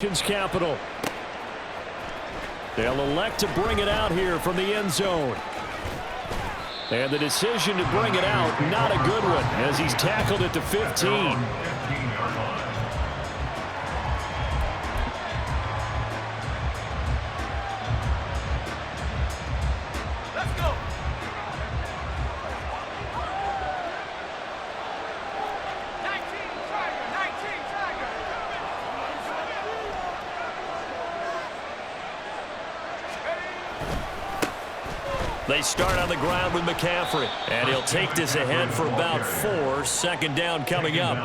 Capital. They'll elect to bring it out here from the end zone. And the decision to bring it out, not a good one, as he's tackled at the 15. They start on the ground with McCaffrey, and he'll take this ahead for about 4. Second down coming up.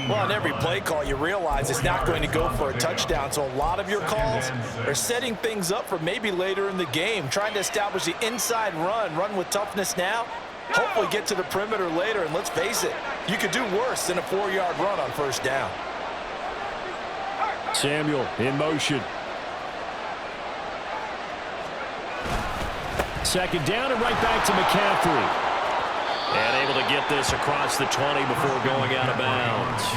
Well, on every play call, you realize it's not going to go for a touchdown, so a lot of your calls are setting things up for maybe later in the game, trying to establish the inside run with toughness now, hopefully get to the perimeter later, and let's face it, you could do worse than a 4-yard run on first down. Samuel in motion. Second down and right back to McCaffrey. And able to get this across the 20 before going out of bounds.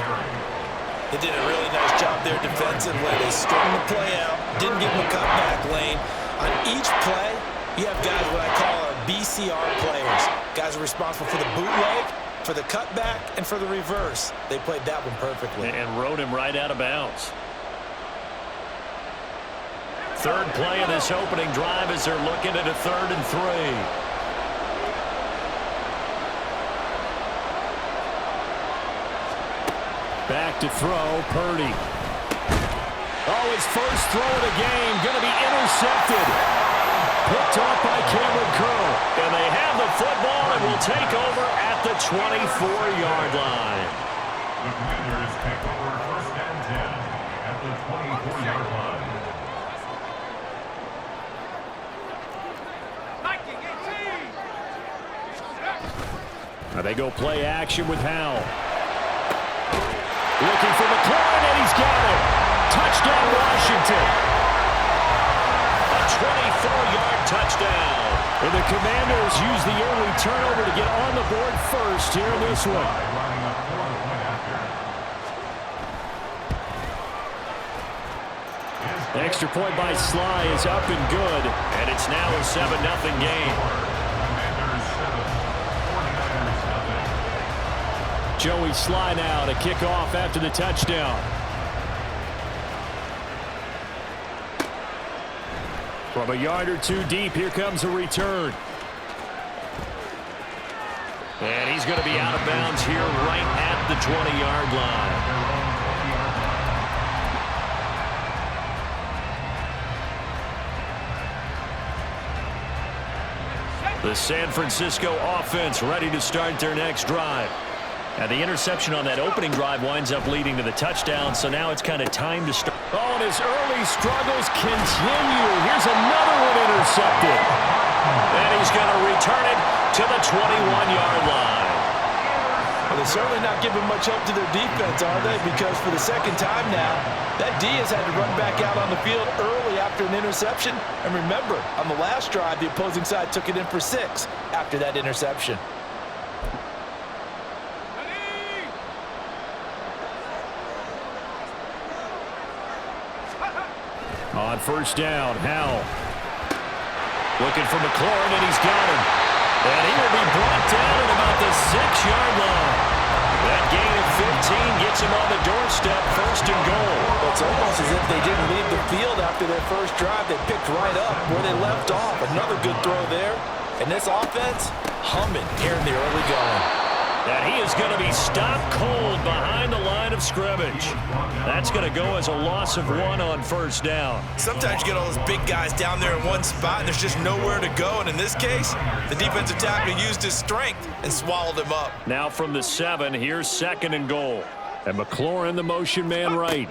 They did a really nice job there defensively. They strung the play out, didn't give him a cutback lane. On each play, you have guys what I call our BCR players. Guys are responsible for the bootleg, for the cutback, and for the reverse. They played that one perfectly. And rode him right out of bounds. Third play of this opening drive as they're looking at a 3rd and 3. Back to throw, Purdy. Oh, his first throw of the game going to be intercepted. Picked off by Cameron Curl. And they have the football and will take over at the 24-yard line. The Commanders take over 1st and 10 at the 24-yard line. They go play action with Howell. Looking for McLaurin, and he's got it. Touchdown, Washington. A 24-yard touchdown. And the Commanders use the early turnover to get on the board first here in this one. Extra point by Sly is up and good, and it's now a 7-0 game. Joey Sly now to kick off after the touchdown. From a yard or two deep, here comes a return. And he's going to be out of bounds here right at the 20-yard line. The San Francisco offense ready to start their next drive. And the interception on that opening drive winds up leading to the touchdown, so now it's kind of time to start. Oh, and his early struggles continue. Here's another one intercepted. And he's going to return it to the 21-yard line. Well, they're certainly not giving much up to their defense, are they? Because for the second time now, that D has had to run back out on the field early after an interception. And remember, on the last drive, the opposing side took it in for 6 after that interception. On first down, Howell. Looking for McLaurin, and he's got him. And he will be brought down at about the 6-yard line. That gain of 15 gets him on the doorstep, 1st and goal. It's almost as if they didn't leave the field after their first drive. They picked right up where they left off. Another good throw there. And this offense, humming here in the early going. And he is going to be stopped cold behind the line of scrimmage. That's going to go as a loss of 1 on first down. Sometimes you get all those big guys down there in one spot, and there's just nowhere to go. And in this case, the defensive tackle used his strength and swallowed him up. Now from the 7, here's 2nd and goal. And McLaurin, the motion man right.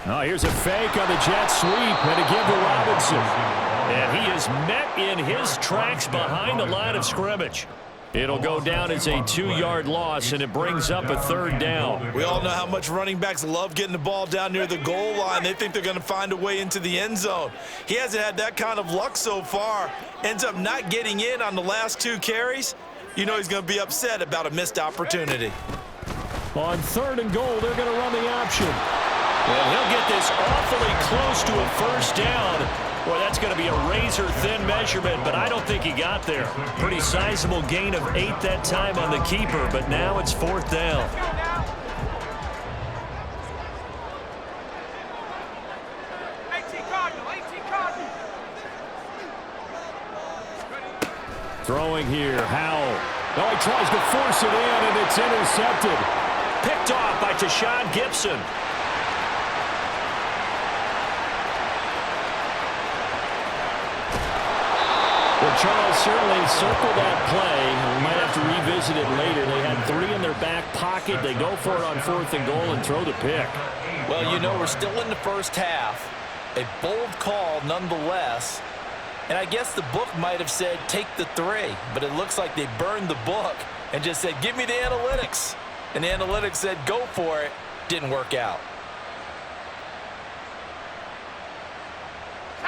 Oh, here's a fake on the jet sweep, and a give to Robinson. And he is met in his tracks behind the line of scrimmage. It'll go down as a 2-yard loss, and it brings up a 3rd down. We all know how much running backs love getting the ball down near the goal line. They think they're going to find a way into the end zone. He hasn't had that kind of luck so far. Ends up not getting in on the last 2 carries. You know he's going to be upset about a missed opportunity. On 3rd and goal, they're going to run the option. And he'll get this awfully close to a first down. Boy, that's going to be a razor-thin measurement, but I don't think he got there. Pretty sizable gain of 8 that time on the keeper, but now it's 4th down. Throwing here, Howell. Oh, he tries to force it in, and it's intercepted. Picked off by Tashawn Gibson. Well, Charles certainly circled that play. We might have to revisit it later. They had 3 in their back pocket. They go for it on 4th and goal and throw the pick. Well, you know, we're still in the first half. A bold call nonetheless. And I guess the book might have said take the 3, but it looks like they burned the book and just said, give me the analytics. And the analytics said, go for it. Didn't work out.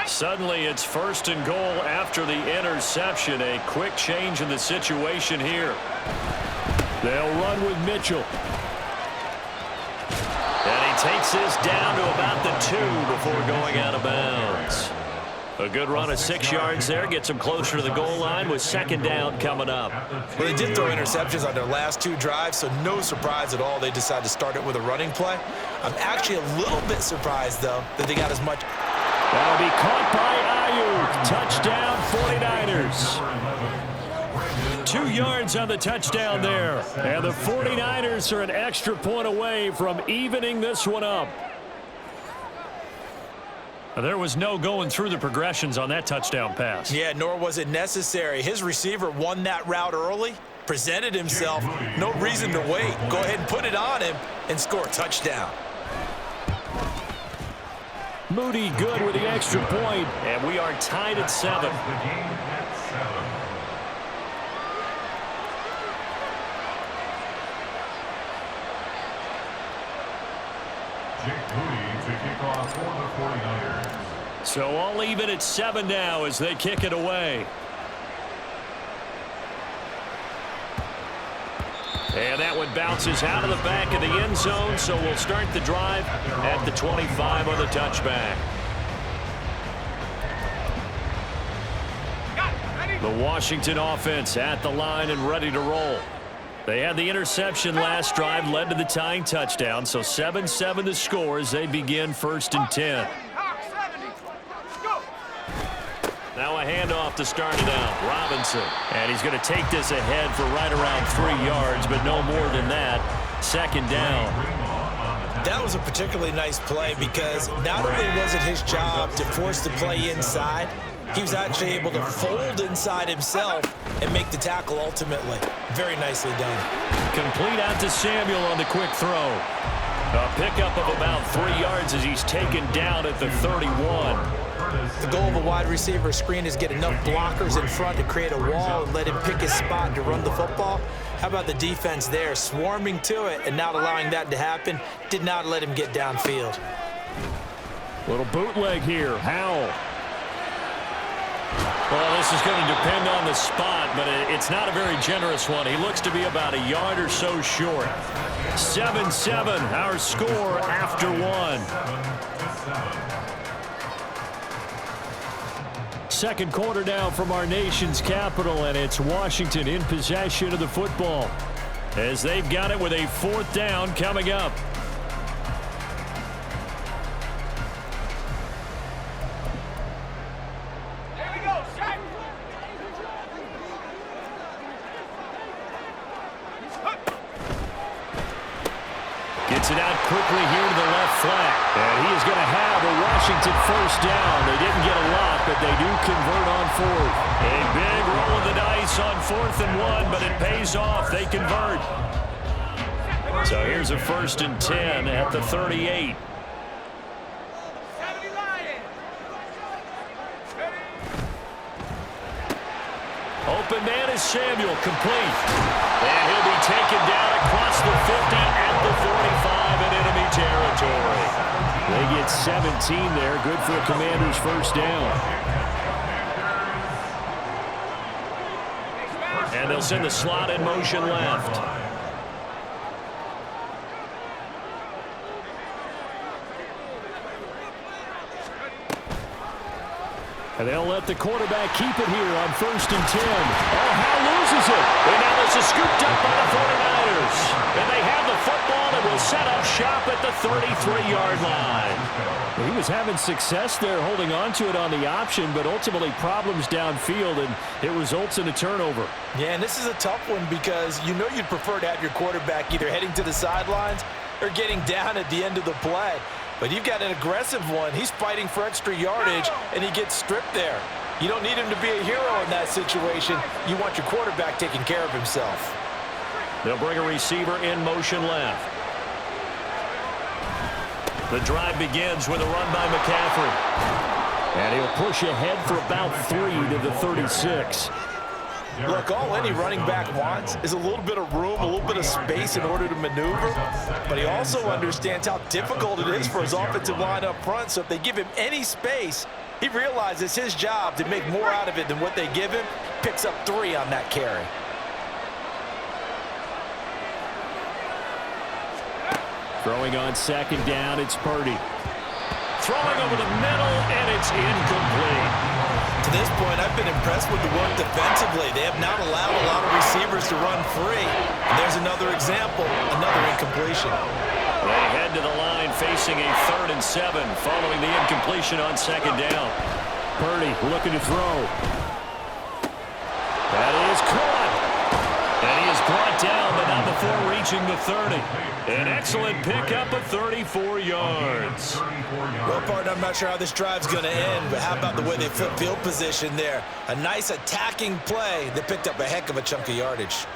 Suddenly, it's 1st and goal after the interception. A quick change in the situation here. They'll run with Mitchell. And he takes this down to about the 2 before going out of bounds. A good run of 6 yards there. Gets him closer to the goal line with 2nd down coming up. Well, they did throw interceptions on their last 2 drives, so no surprise at all they decided to start it with a running play. I'm actually a little bit surprised, though, that they got as much. That'll be caught by Ayuk. Touchdown, 49ers. 2 yards on the touchdown there. And the 49ers are an extra point away from evening this one up. There was no going through the progressions on that touchdown pass. Yeah, nor was it necessary. His receiver won that route early, presented himself. No reason to wait. Go ahead and put it on him and score a touchdown. Moody good with the extra point, and we are tied at 7. Jake Moody to kick off for the 49ers. So all even at 7 now as they kick it away. And that one bounces out of the back of the end zone, so we'll start the drive at the 25 on the touchback. The Washington offense at the line and ready to roll. They had the interception last drive, led to the tying touchdown, so 7-7 the score as they begin 1st and 10. Now a handoff to start it out. Robinson. And he's going to take this ahead for right around 3 yards, but no more than that. 2nd down. That was a particularly nice play because not only was it his job to force the play inside, he was actually able to fold inside himself and make the tackle ultimately. Very nicely done. Complete out to Samuel on the quick throw. A pickup of about 3 yards as he's taken down at the 31. The goal of a wide receiver screen is get enough blockers in front to create a wall and let him pick his spot to run the football. How about the defense there, swarming to it and not allowing that to happen? Did not let him get downfield. Little bootleg here. Howell. Well, this is going to depend on the spot, but it's not a very generous one. He looks to be about a yard or so short. 7-7, our score after 1. Second quarter now from our nation's capital, and it's Washington in possession of the football as they've got it with a 4th down coming up. Gets it out quickly here to the left flank. And he is going to have a Washington 1st down. They didn't get a lot, but they do convert on 4th. A big roll of the dice on 4th and 1, but it pays off. They convert. So here's a 1st and 10 at the 38. Open man is Samuel, complete. And he'll be taken down across the 50 at the 45 in enemy territory. They get 17 there. Good for the Commanders' 1st down. And they'll send the slot in motion left. And they'll let the quarterback keep it here on 1st and 10. Oh, Howe loses it. And now this is scooped up by the 49ers. And they have the football and will set up shop at the 33-yard line. He was having success there holding on to it on the option, but ultimately problems downfield, and it results in a turnover. Yeah, and this is a tough one because you know you'd prefer to have your quarterback either heading to the sidelines or getting down at the end of the play. But you've got an aggressive one. He's fighting for extra yardage, and he gets stripped there. You don't need him to be a hero in that situation. You want your quarterback taking care of himself. They'll bring a receiver in motion left. The drive begins with a run by McCaffrey. And he'll push ahead for about 3 to the 36. Look, all any running back wants is a little bit of room, a little bit of space in order to maneuver. But he also understands how difficult it is for his offensive line up front. So if they give him any space, he realizes his job to make more out of it than what they give him. Picks up 3 on that carry. Throwing on 2nd down, it's Purdy. Throwing over the middle, and it's incomplete. To this point, I've been impressed with the work defensively. They have not allowed a lot of receivers to run free. And there's another example, another incompletion. They head to the line facing a 3rd and 7 following the incompletion on 2nd down. Purdy looking to throw. That is caught. And he is brought down, but not before reaching the 30. An excellent pickup of 34 yards. Well, partner, I'm not sure how this drive's going to end, but how about the way they flip field position there? A nice attacking play that picked up a heck of a chunk of yardage.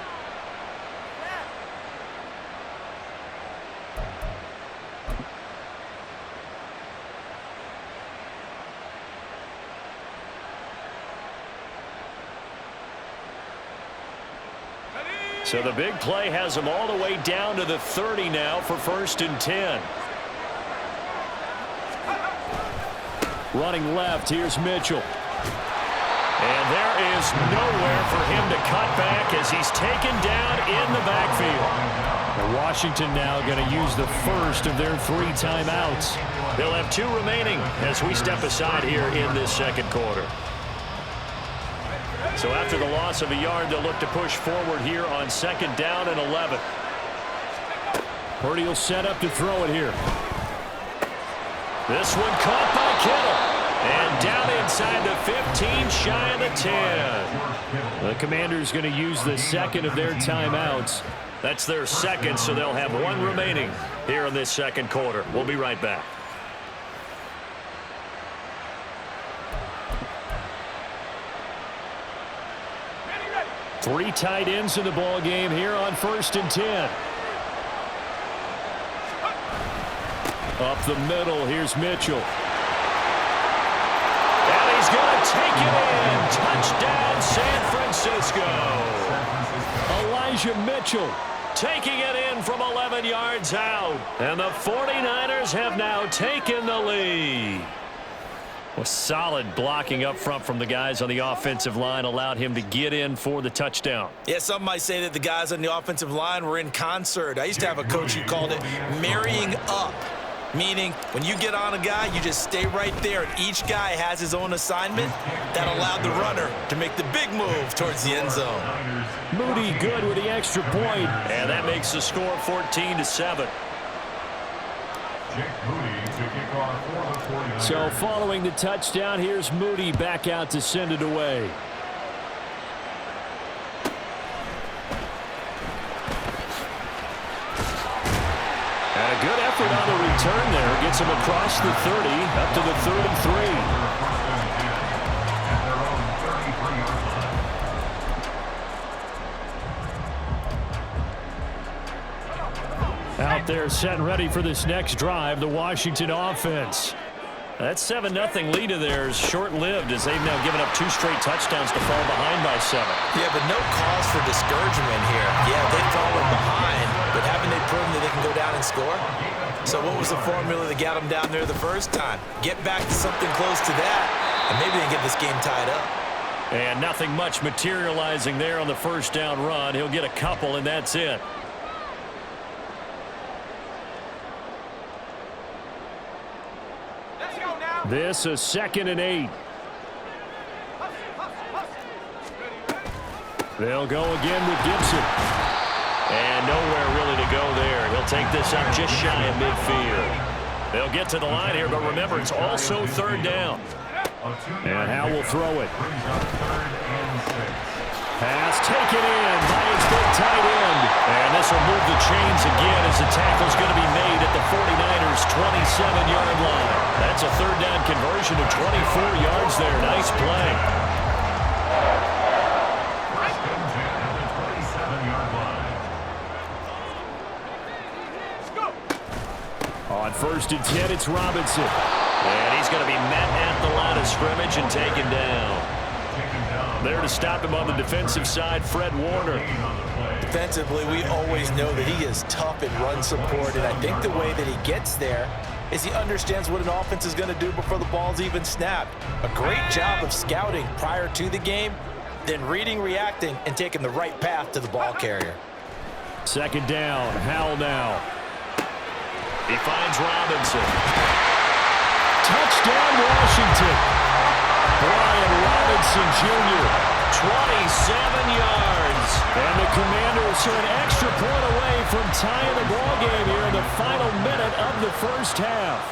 So the big play has them all the way down to the 30 now for 1st and 10. Running left, here's Mitchell. And there is nowhere for him to cut back as he's taken down in the backfield. And Washington now going to use the first of their 3 timeouts. They'll have 2 remaining as we step aside here in this 2nd quarter. So after the loss of a yard, they'll look to push forward here on 2nd down and 11. Purdy will set up to throw it here. This one caught by Kittle. And down inside the 15, shy of the 10. The Commanders going to use the 2nd of their timeouts. That's their 2nd, so they'll have 1 remaining here in this 2nd quarter. We'll be right back. Three tight ends in the ball game here on 1st and 10. Up the middle, here's Mitchell. And he's going to take it in. Touchdown, San Francisco. Elijah Mitchell taking it in from 11 yards out. And the 49ers have now taken the lead. Well, solid blocking up front from the guys on the offensive line allowed him to get in for the touchdown. Yeah, some might say that the guys on the offensive line were in concert. I used to have a coach who called it marrying up, meaning when you get on a guy, you just stay right there, and each guy has his own assignment. That allowed the runner to make the big move towards the end zone. Moody good with the extra point, and that makes the score 14-7. So following the touchdown, here's Moody back out to send it away. And a good effort on the return there. Gets him across the 30, up to the 33. Out there set and ready for this next drive, the Washington offense. That 7-0 lead of theirs short-lived as they've now given up 2 straight touchdowns to fall behind by 7. Yeah, but no cause for discouragement here. Yeah, they've fallen behind, but haven't they proven that they can go down and score? So what was the formula that got them down there the first time? Get back to something close to that, and maybe they can get this game tied up. And nothing much materializing there on the first down run. He'll get a couple, and that's it. This is 2nd and 8. They'll go again with Gibson. And nowhere really to go there. He'll take this up just shy of midfield. They'll get to the line here, but remember, it's also third down. And Howe will throw it. Pass taken in by his big tight end. And this will move the chains again as the tackle's going to be made at the 49ers' 27-yard line. That's a third down conversion of 24 yards there. Nice play. On 1st and 10, it's Robinson. And he's going to be met at the line of scrimmage and taken down. There to stop him on the defensive side, Fred Warner. Defensively, we always know that he is tough in run support, and I think the way that he gets there is he understands what an offense is going to do before the ball's even snapped. A great job of scouting prior to the game, then reading, reacting, and taking the right path to the ball carrier. Second down, Howell now. He finds Robinson. Touchdown, Washington. Brian Robinson Jr., 27 yards. And the Commanders are an extra point away from tying the ball game here in the final minute of the first half.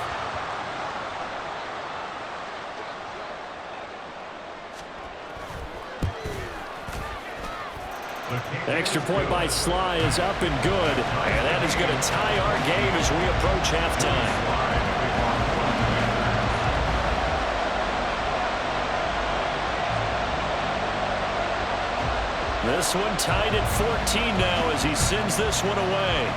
Extra point by Sly is up and good. And that is going to tie our game as we approach halftime. This one tied at 14 now as he sends this one away.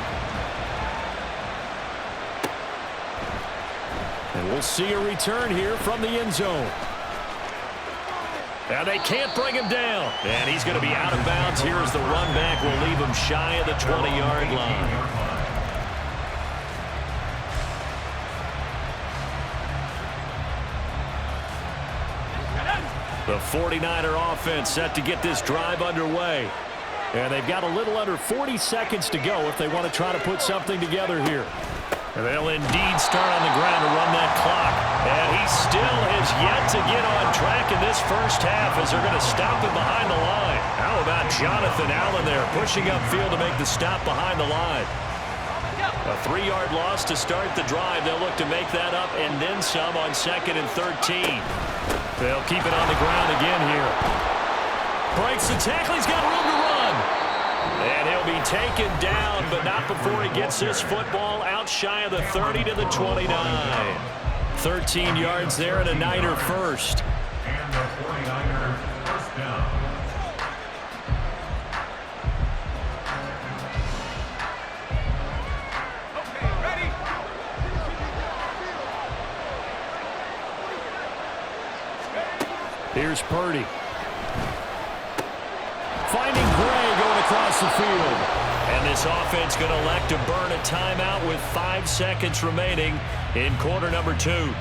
And we'll see a return here from the end zone. Now they can't bring him down. And he's going to be out of bounds here as the run back will leave him shy of the 20-yard line. The 49er offense set to get this drive underway. And they've got a little under 40 seconds to go if they want to try to put something together here. And they'll indeed start on the ground to run that clock. And he still has yet to get on track in this first half as they're going to stop him behind the line. How about Jonathan Allen there pushing upfield to make the stop behind the line? A 3-yard loss to start the drive. They'll look to make that up and then some on 2nd and 13. They'll keep it on the ground again here. Breaks the tackle. He's got room to run. And he'll be taken down, but not before he gets this football out shy of the 30 to the 29. 13 yards there and a Niner first. And the 49ers first down. Here's Purdy. Finding Gray going across the field. And this offense going to elect to burn a timeout with 5 seconds remaining in quarter number 2.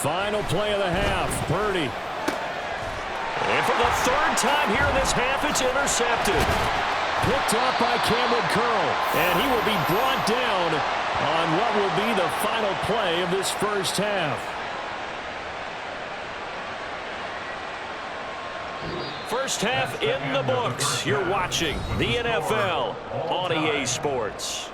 Final play of the half, Purdy. And for the 3rd time here in this half, it's intercepted. Picked up by Cameron Curl, and he will be brought down on what will be the final play of this first half. First half in the books. You're watching the NFL on EA Sports.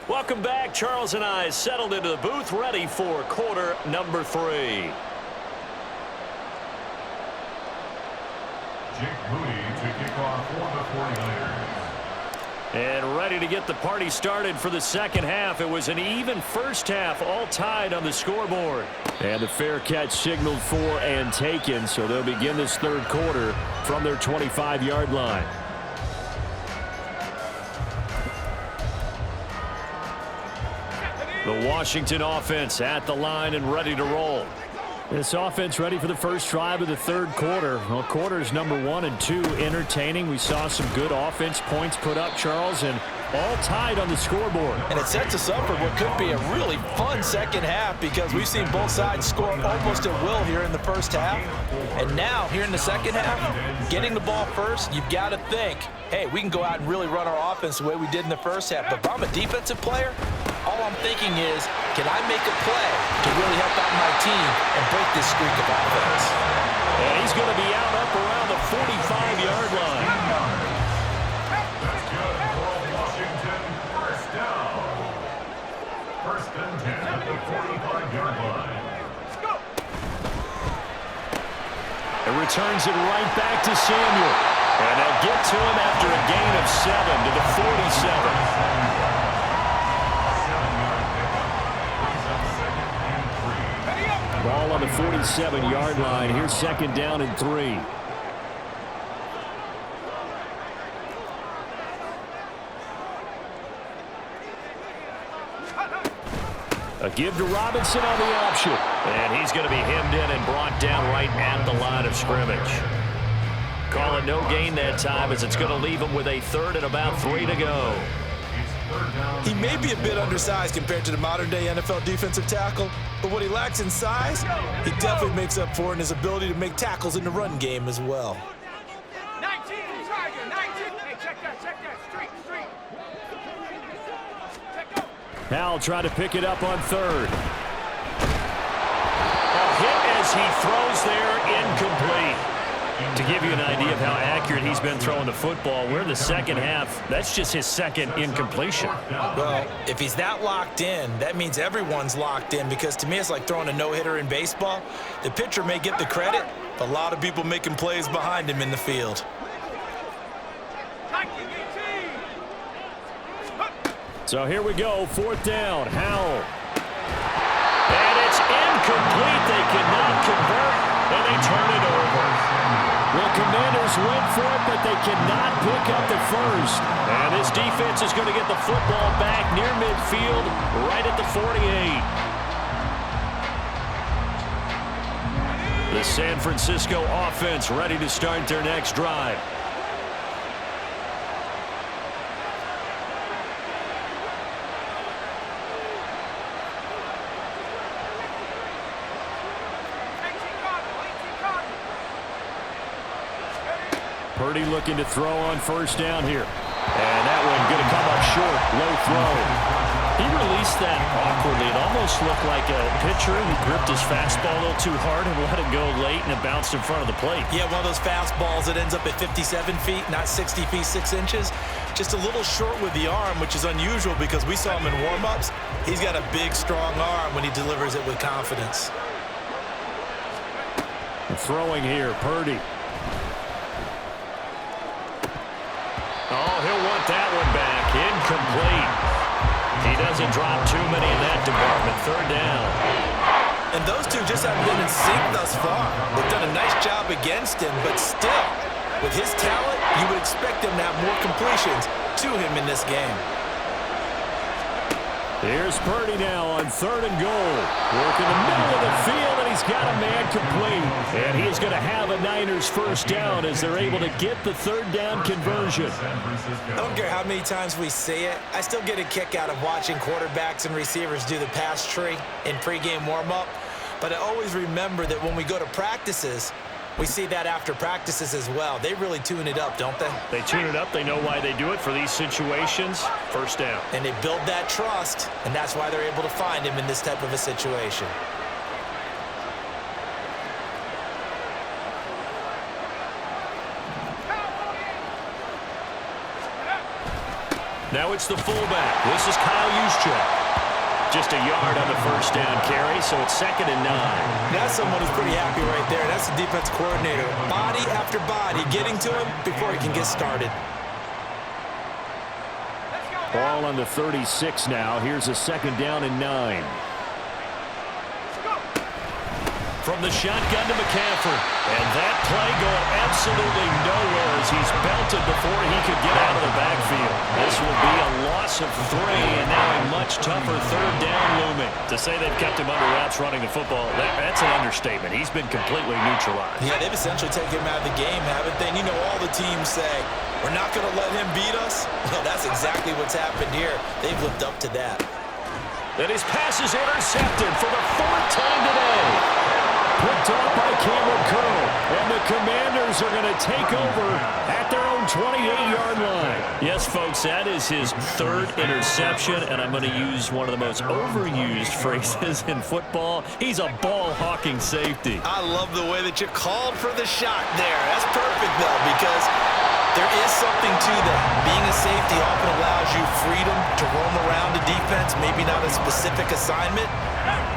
Welcome back. Charles and I settled into the booth, ready for quarter number 3. Jake Moody to kick off for the 49ers. And ready to get the party started for the second half. It was an even first half, all tied on the scoreboard. And the fair catch signaled for and taken, so they'll begin this third quarter from their 25-yard line. The Washington offense at the line and ready to roll. This offense ready for the first drive of the third quarter. Well, quarters number 1 and 2 entertaining. We saw some good offense points put up, Charles, and all tied on the scoreboard. And it sets us up for what could be a really fun second half because we've seen both sides score almost at will here in the first half. And now, here in the second half, getting the ball first, you've got to think, hey, we can go out and really run our offense the way we did in the first half. But if I'm a defensive player, all I'm thinking is, can I make a play to really help out my team and break this streak of offense? And he's going to be out up around the 45-yard line. That's good for Washington. First down. First and 10 at the 45-yard line. It returns it right back to Samuel. And they'll get to him after a gain of 7 to the 47. Ball on the 47-yard line. Here's second down and 3. A give to Robinson on the option. And he's going to be hemmed in and brought down right at the line of scrimmage. Call it no gain that time as it's going to leave him with a third and about 3 to go. He may be a bit undersized compared to the modern-day NFL defensive tackle, but what he lacks in size, he definitely makes up for in his ability to make tackles in the run game as well. 19, Tiger, 19. Hey, check that, street. Howell tried to pick it up on third. A hit as he throws there, incomplete. To give you an idea of how accurate he's been throwing the football, we're in the second half. That's just his second incompletion. Well, if he's that locked in, that means everyone's locked in because to me it's like throwing a no-hitter in baseball. The pitcher may get the credit, but a lot of people making plays behind him in the field. So here we go, fourth down, Howell. And it's incomplete. They cannot convert, and they turn it over. Well, Commanders went for it, but they cannot pick up the first. And this defense is going to get the football back near midfield, right at the 48. The San Francisco offense ready to start their next drive. Purdy looking to throw on first down here. And that one going to come up short. Low throw. He released that awkwardly. It almost looked like a pitcher who gripped his fastball a little too hard and let it go late, and it bounced in front of the plate. Yeah, one of those fastballs that ends up at 57 feet, not 60 feet, 6 inches. Just a little short with the arm, which is unusual because we saw him in warm-ups. He's got a big, strong arm when he delivers it with confidence. Throwing here, Purdy. Oh, he'll want that one back. Incomplete. He doesn't drop too many in that department. Third down. And those two just haven't been in sync thus far. They've done a nice job against him, but still, with his talent, you would expect him to have more completions to him in this game. Here's Purdy now on third and goal. Working the middle of the field, and he's got a man complete. And he is going to have a Niners first down as they're able to get the third down conversion. I don't care how many times we see it. I still get a kick out of watching quarterbacks and receivers do the pass tree in pregame warm-up. But I always remember that when we go to practices, we see that after practices as well. They really tune it up, don't they? They tune it up. They know why they do it for these situations. First down. And they build that trust, and that's why they're able to find him in this type of a situation. Now it's the fullback. This is Kyle Juszczyk. Just a yard on the first down carry, so it's 2nd and 9. That's someone who's pretty happy right there. That's the defense coordinator. Body after body, getting to him before he can get started. Ball on the 36 now. Here's a 2nd down and 9. From the shotgun to McCaffrey. And that play going absolutely nowhere as he's belted before he could get out of the backfield. This will be a loss of 3, and now he might much tougher third down looming. To say they've kept him under wraps running the football, that's an understatement. He's been completely neutralized. Yeah, they've essentially taken him out of the game, haven't they? And you know, all the teams say, we're not going to let him beat us. Well, that's exactly what's happened here. They've lived up to that. And his pass is intercepted for the fourth time today. Picked off by Cameron Curl. And the Commanders are going to take over at their own 28-yard line. Yes, folks, that is his third interception, and I'm going to use one of the most overused phrases in football. He's a ball-hawking safety. I love the way that you called for the shot there. That's perfect, though, because there is something to that. Being a safety often allows you freedom to roam around the defense, maybe not a specific assignment.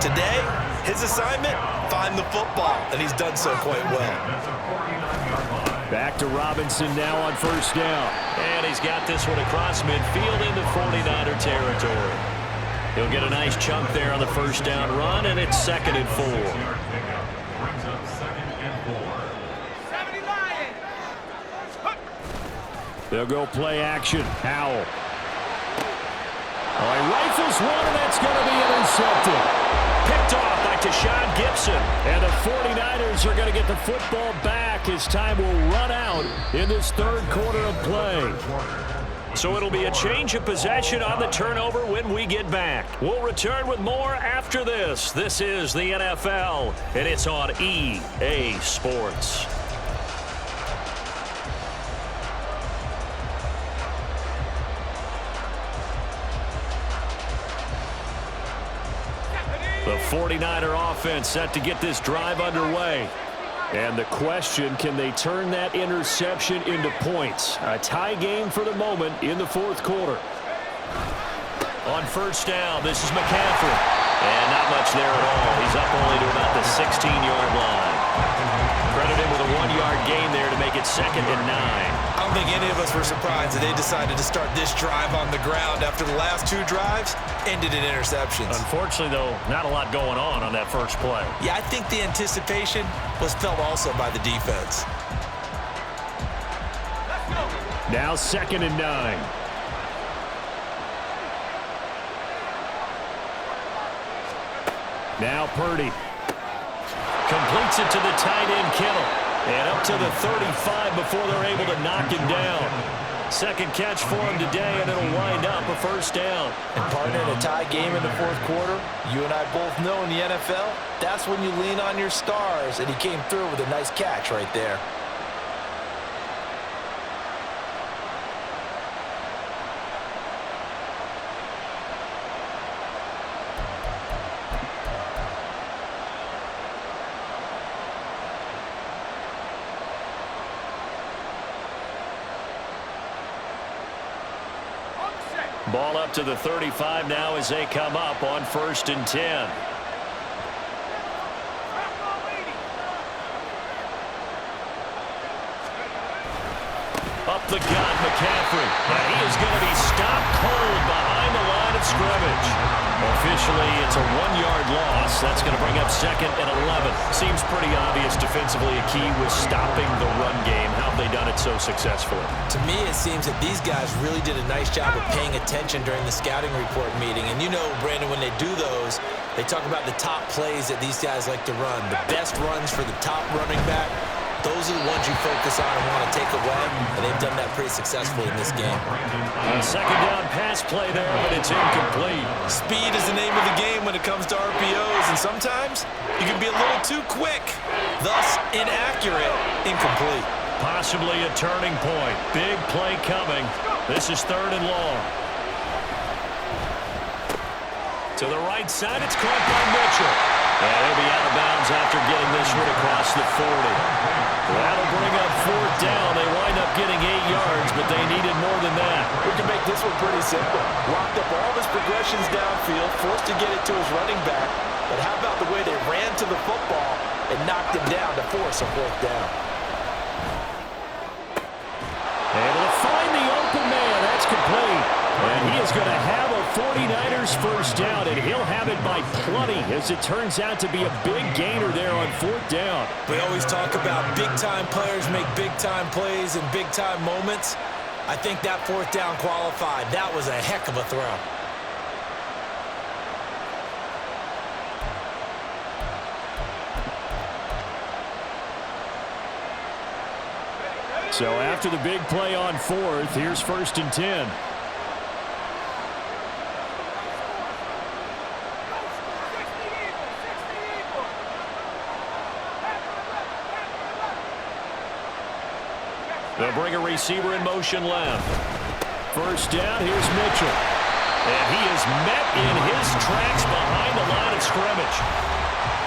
Today, his assignment, find the football, and he's done so quite well. Back to Robinson now on first down. And he's got this one across midfield into 49er territory. He'll get a nice chunk there on the first down run, and it's 2nd and 4. They'll go play action. Howell. Oh, he rifles one, and that's going to be intercepted. Picked off by Tashawn Gibson. And the 49ers are going to get the football back as time will run out in this third quarter of play. So it'll be a change of possession on the turnover when we get back. We'll return with more after this. This is the NFL, and it's on EA Sports. The 49er offense set to get this drive underway. And the question, can they turn that interception into points? A tie game for the moment in the fourth quarter. On first down, this is McCaffrey. And not much there at all. He's up only to about the 16-yard line. Credit him with a 1-yard gain there to make it 2nd and 9. I don't think any of us were surprised that they decided to start this drive on the ground after the last 2 drives ended in interceptions. Unfortunately, though, not a lot going on that first play. Yeah, I think the anticipation was felt also by the defense. Now 2nd and 9. Now Purdy. Completes it to the tight end, Kittle. And up to the 35 before they're able to knock him down. Second catch for him today, and it'll wind up a first down. And partner, in a tie game in the fourth quarter, you and I both know in the NFL, that's when you lean on your stars, and he came through with a nice catch right there. Ball up to the 35 now as they come up on 1st and 10. Up the gut, McCaffrey. And he is going to be stopped cold behind the line of scrimmage. Officially, it's a 1-yard loss. That's going to bring up 2nd and 11. Seems pretty obvious defensively a key was stopping the run game. How have they done it so successfully? To me, it seems that these guys really did a nice job of paying attention during the scouting report meeting. And you know, Brandon, when they do those, they talk about the top plays that these guys like to run. The best runs for the top running back. Those are the ones you focus on and want to take away, and they've done that pretty successfully in this game. A second down pass play there, but it's incomplete. Speed is the name of the game when it comes to RPOs, and sometimes you can be a little too quick, thus inaccurate, incomplete. Possibly a turning point. Big play coming. This is 3rd and long. To the right side, it's caught by Mitchell. And he'll be out of bounds after getting this one across the 40. That'll bring up 4th down. They wind up getting 8 yards, but they needed more than that. We can make this one pretty simple. Locked up all his progressions downfield, forced to get it to his running back. But how about the way they ran to the football and knocked him down to force a 4th down? Able to find the open man. That's complete. And he is going to have a 49ers first down, and he'll have it by plenty as it turns out to be a big gainer there on 4th down. We always talk about big-time players make big-time plays in big-time moments. I think that 4th down qualified. That was a heck of a throw. So after the big play on 4th, here's 1st and 10. They'll bring a receiver in motion left. 1st down, here's Mitchell. And he is met in his tracks behind the line of scrimmage.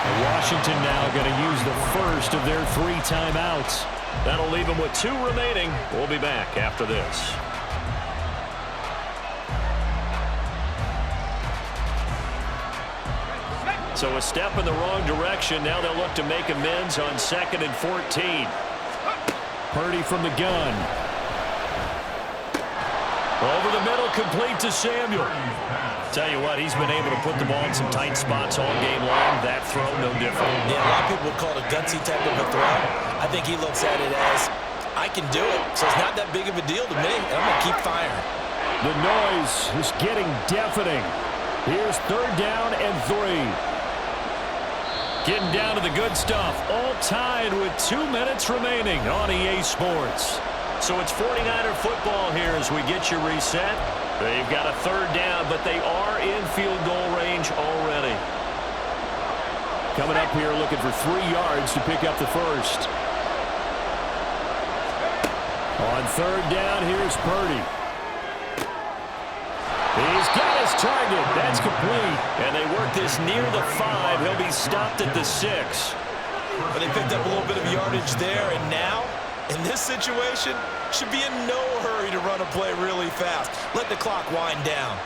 And Washington now going to use the first of their 3 timeouts. That'll leave them with 2 remaining. We'll be back after this. So a step in the wrong direction. Now they'll look to make amends on 2nd and 14. Purdy from the gun. Over the middle, complete to Samuel. Tell you what, he's been able to put the ball in some tight spots all game long. That throw, no different. Yeah, a lot of people call it a gutsy type of a throw. I think he looks at it as, I can do it, so it's not that big of a deal to me. I'm going to keep firing. The noise is getting deafening. Here's 3rd down and 3. Getting down to the good stuff. All tied with 2 minutes remaining on EA Sports. So it's 49er football here as we get you reset. They've got a 3rd down, but they are in field goal range already. Coming up here looking for 3 yards to pick up the first. On 3rd down, here's Purdy. He's got his target. That's complete. And they work this near the 5. He'll be stopped at the 6. But they picked up a little bit of yardage there, and now, in this situation, should be in no hurry to run a play really fast. Let the clock wind down.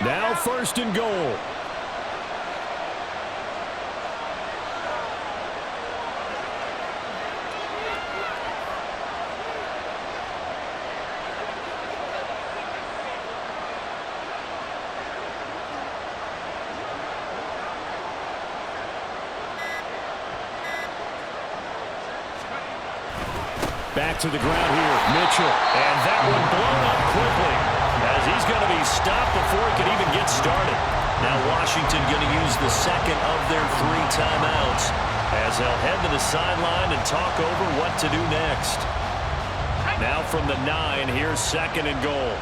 Now 1st and goal. Back to the ground here, Mitchell. And that one blown up quickly as he's going to be stopped before he can even get started. Now Washington going to use the 2nd of their 3 timeouts as they'll head to the sideline and talk over what to do next. Now from the 9, here's 2nd and goal.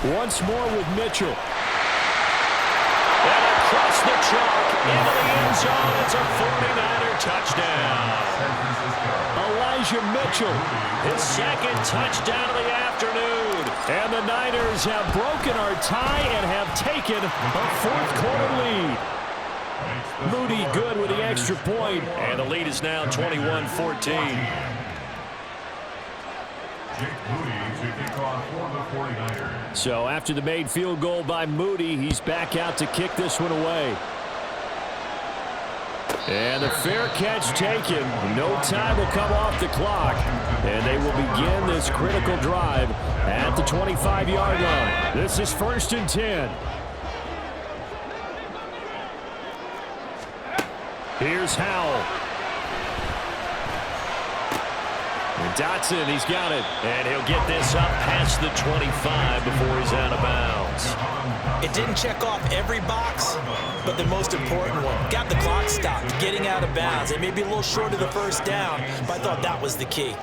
Once more with Mitchell. And across the chalk into the end zone. It's a 49er touchdown. Elijah Mitchell, his 2nd touchdown of the afternoon. And the Niners have broken our tie and have taken a 4th quarter lead. Moody good with the extra point. And the lead is now 21-14. So after the made field goal by Moody, he's back out to kick this one away. And the fair catch taken. No time will come off the clock. And they will begin this critical drive at the 25-yard line. This is 1st and 10. Here's Howell. And Dotson, he's got it. And he'll get this up past the 25 before he's out of bounds. It didn't check off every box, but the most important one. Got the clock stopped, getting out of bounds. It may be a little short of the 1st down, but I thought that was the key.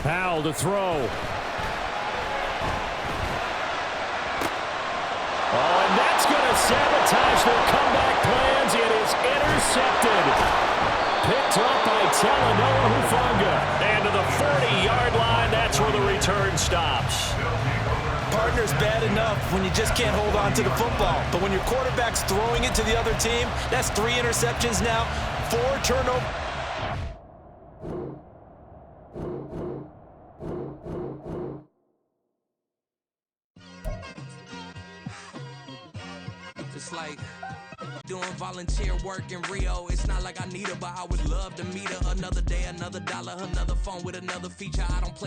Howell to throw. Oh, and that's going to sabotage their comeback plans. It is intercepted. Picked up by Talanoa Hufanga. And to the 40-yard line, that's where the return stops. Partner's bad enough when you just can't hold on to the football. But when your quarterback's throwing it to the other team, that's 3 interceptions now, 4 turnovers. It's like doing volunteer work in Rio. It's not like I need her, but I would love to meet her. Another day, another dollar, another phone with another feature. I don't play